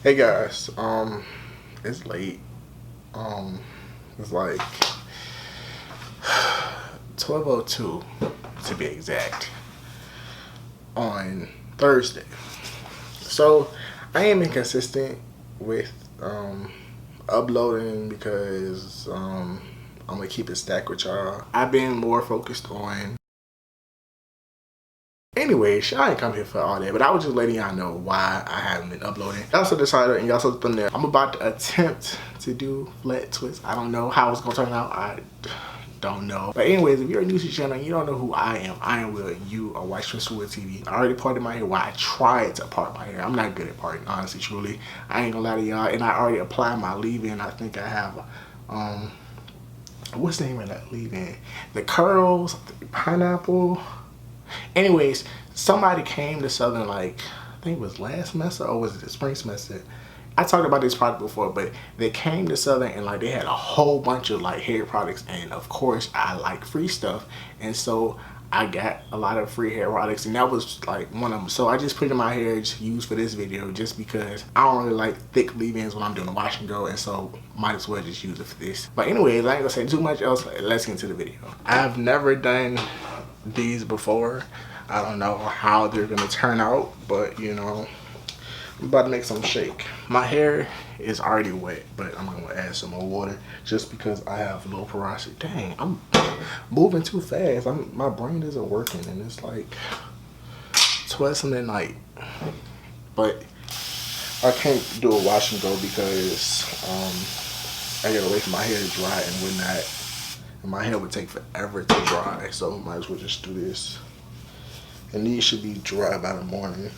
Hey guys, it's late. It's like 12:02 to be exact on Thursday. So I am inconsistent with uploading because I'm gonna keep it stacked with y'all. I've been more focused on. Anyways, I ain't come here for all that, but I was just letting y'all know why I haven't been uploading. Y'all saw the title and y'all saw the thumbnail. I'm about to attempt to do flat twist. I don't know how it's gonna turn out. I don't know. But anyways, if you're new to the channel and you don't know who I am Will. You are watching Switch TV. I already parted my hair. Well, I tried to part my hair. I'm not good at parting, honestly, truly. I ain't gonna lie to y'all. And I already applied my leave-in. I think I have what's the name of that leave-in? The curls, the pineapple. Anyways, somebody came to Southern, like, I think it was last semester or was it the spring semester? I talked about this product before, but they came to Southern and like they had a whole bunch of like hair products, and of course I like free stuff, and so I got a lot of free hair products, and that was like one of them. So I just put it in my hair to use for this video just because I don't really like thick leave-ins when I'm doing a wash and go, and so might as well just use it for this. But anyways, I ain't gonna say too much else. Let's get into the video. I've never done these before. I don't know how they're gonna turn out, but you know, I'm about to make some shake. My hair is already wet, but I'm gonna add some more water just because I have low porosity. Dang, I'm moving too fast. My brain isn't working, and it's like 12 something at night. But I can't do a wash and go because I gotta wait for my hair to dry and whatnot. And my hair would take forever to dry, so I might as well just do this. And these should be dry by the morning.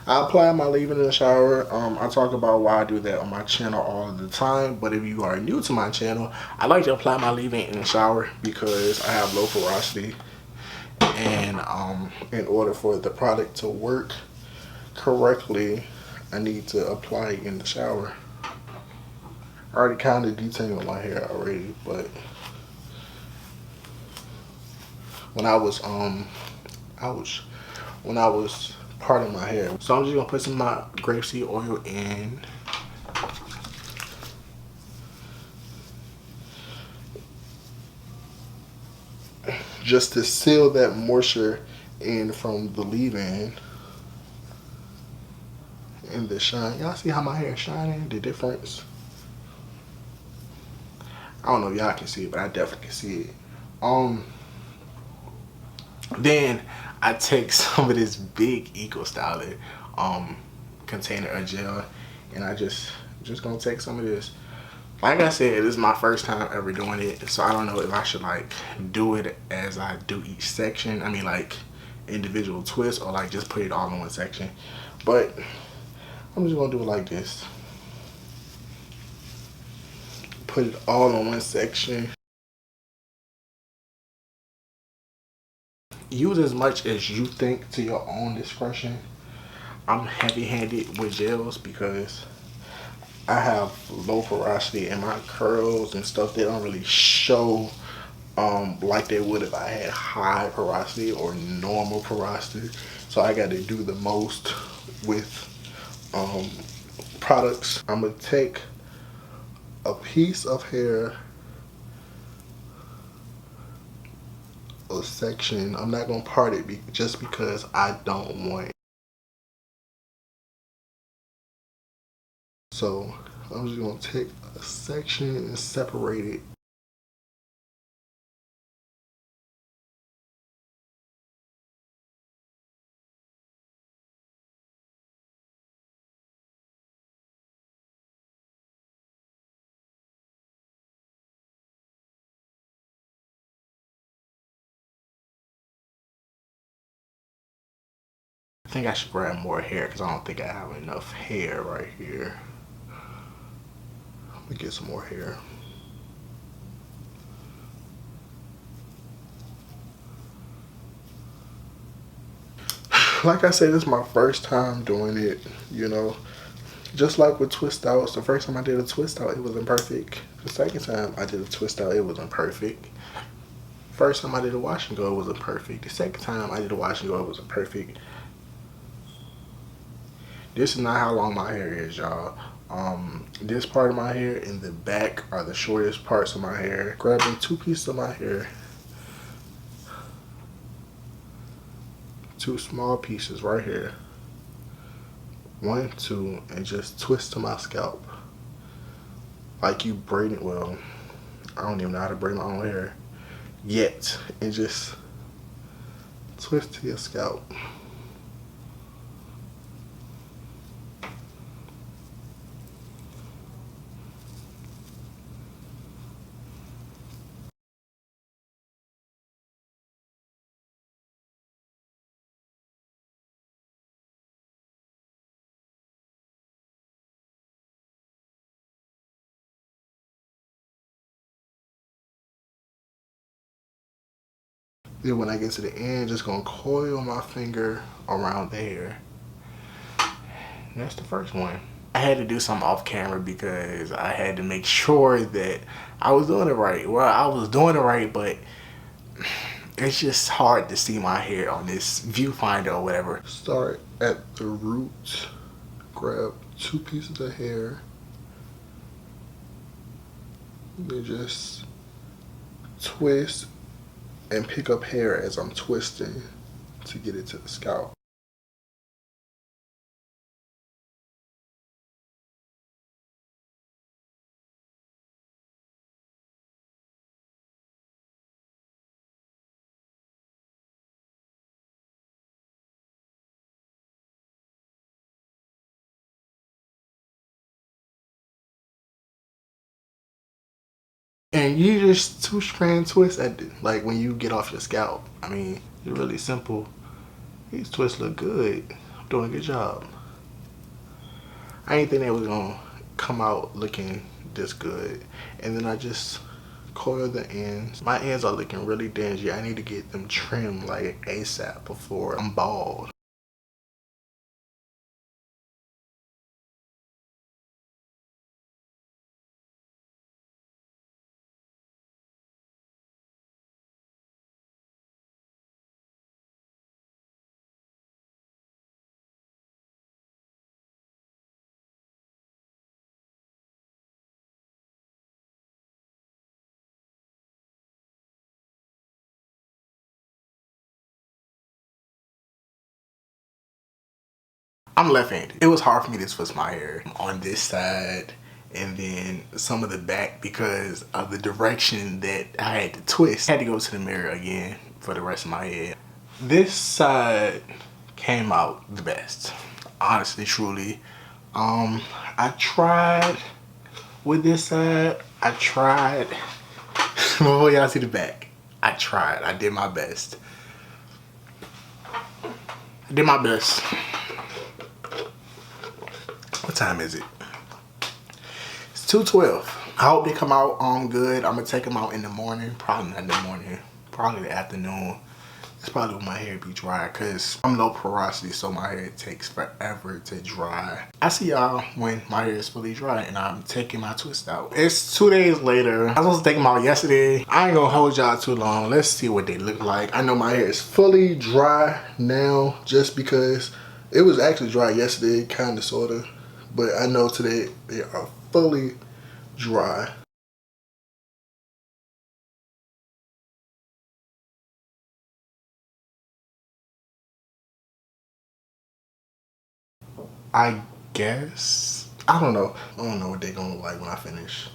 I apply my leave-in in the shower. I talk about why I do that on my channel all the time. But if you are new to my channel, I like to apply my leave-in in the shower because I have low porosity. And in order for the product to work correctly, I need to apply it in the shower. I already kind of detailed my hair already, but when I was parting my hair. So I'm just gonna put some of my grapeseed oil in. Just to seal that moisture in from the leave-in and the shine. Y'all see how my hair is shining? The difference? I don't know if y'all can see it, but I definitely can see it. Then I take some of this big Eco Styler container of gel, and I just gonna take some of this. Like I said, this is my first time ever doing it, so I don't know if I should like do it as I do each section. I mean, like individual twists, or like just put it all in one section. But I'm just gonna do it like this. Put it all in one section. Use as much as you think to your own discretion. I'm heavy-handed with gels because I have low porosity, and my curls and stuff, they don't really show like they would if I had high porosity or normal porosity. So I got to do the most with products. I'm gonna take a piece of hair, a section. I'm not gonna part it just because I don't want it. So I'm just gonna take a section and separate it. I think I should grab more hair because I don't think I have enough hair right here. Let me get some more hair. Like I said, this is my first time doing it, you know. Just like with twist outs, the first time I did a twist out, it wasn't perfect. The second time I did a twist out, it wasn't perfect. First time I did a wash and go, it wasn't perfect. The second time I did a wash and go, it wasn't perfect. This is not how long my hair is, y'all. This part of my hair and the back are the shortest parts of my hair. Grabbing 2 pieces of my hair, 2 small pieces right here, 1, 2, and just twist to my scalp like you braid it. Well, I don't even know how to braid my own hair yet, and just twist to your scalp. Then when I get to the end, just gonna coil my finger around the hair. And that's the first one. I had to do something off camera because I had to make sure that I was doing it right. Well, I was doing it right, but it's just hard to see my hair on this viewfinder or whatever. Start at the root, grab 2 pieces of hair, then just twist and pick up hair as I'm twisting to get it to the scalp. And you just 2-strand twist at it, like when you get off your scalp. I mean, it's really simple. These twists look good. I'm doing a good job. I didn't think they was gonna come out looking this good. And then I just coil the ends. My ends are looking really dingy. I need to get them trimmed like ASAP before I'm bald. I'm left-handed. It was hard for me to twist my hair on this side and then some of the back because of the direction that I had to twist. I had to go to the mirror again for the rest of my head. This side came out the best, honestly, truly. I tried with this side. I tried. Oh, y'all see the back. I tried. I did my best. I did my best. What time is it? It's 2:12. I hope they come out good. I'm gonna take them out in the morning. Probably not in the morning. Probably the afternoon. It's probably when my hair be dry because I'm low porosity, so my hair takes forever to dry. I see y'all when my hair is fully dry and I'm taking my twist out. It's 2 days later. I was supposed to take them out yesterday. I ain't gonna hold y'all too long. Let's see what they look like. I know my hair is fully dry now just because it was actually dry yesterday, kinda, sorta. But I know today they are fully dry. I guess. I don't know. I don't know what they're gonna look like when I finish.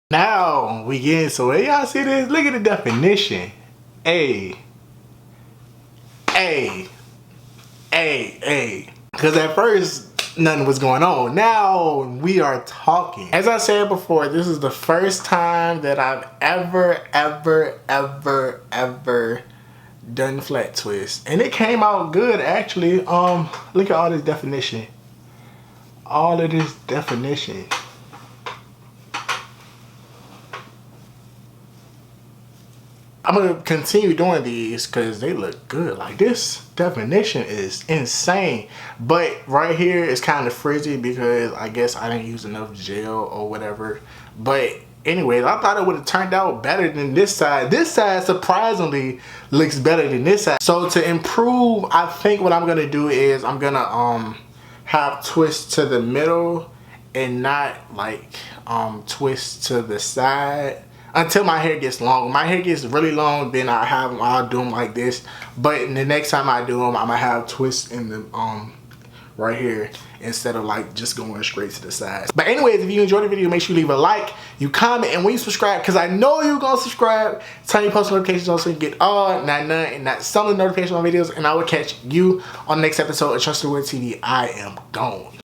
Now we get into it. Y'all see this? Look at the definition. Hey. Hey. Hey. Hey. Because at first, nothing was going on. Now we are talking. As I said before, this is the first time that I've ever done flat twist, and it came out good actually. Look at all this definition. All of this definition. I'm gonna continue doing these because they look good. Like, this definition is insane. But right here is kind of frizzy because I guess I didn't use enough gel or whatever. But Anyways, I thought it would have turned out better than this side. This side surprisingly looks better than this side. So to improve, I think what I'm gonna do is I'm gonna have twists to the middle and not like twist to the side until my hair gets long. When my hair gets really long, then I'll do them like this. But the next time I do them, I'm gonna have twists in the right here instead of like just going straight to the sides. But anyways, if you enjoyed the video, make sure you leave a like, you comment, and when you subscribe, because I know you're gonna subscribe, turn your post notifications on so you get all, not none, and not some of the notifications on videos, and I will catch you on the next episode of Trusted Word TV. I am gone.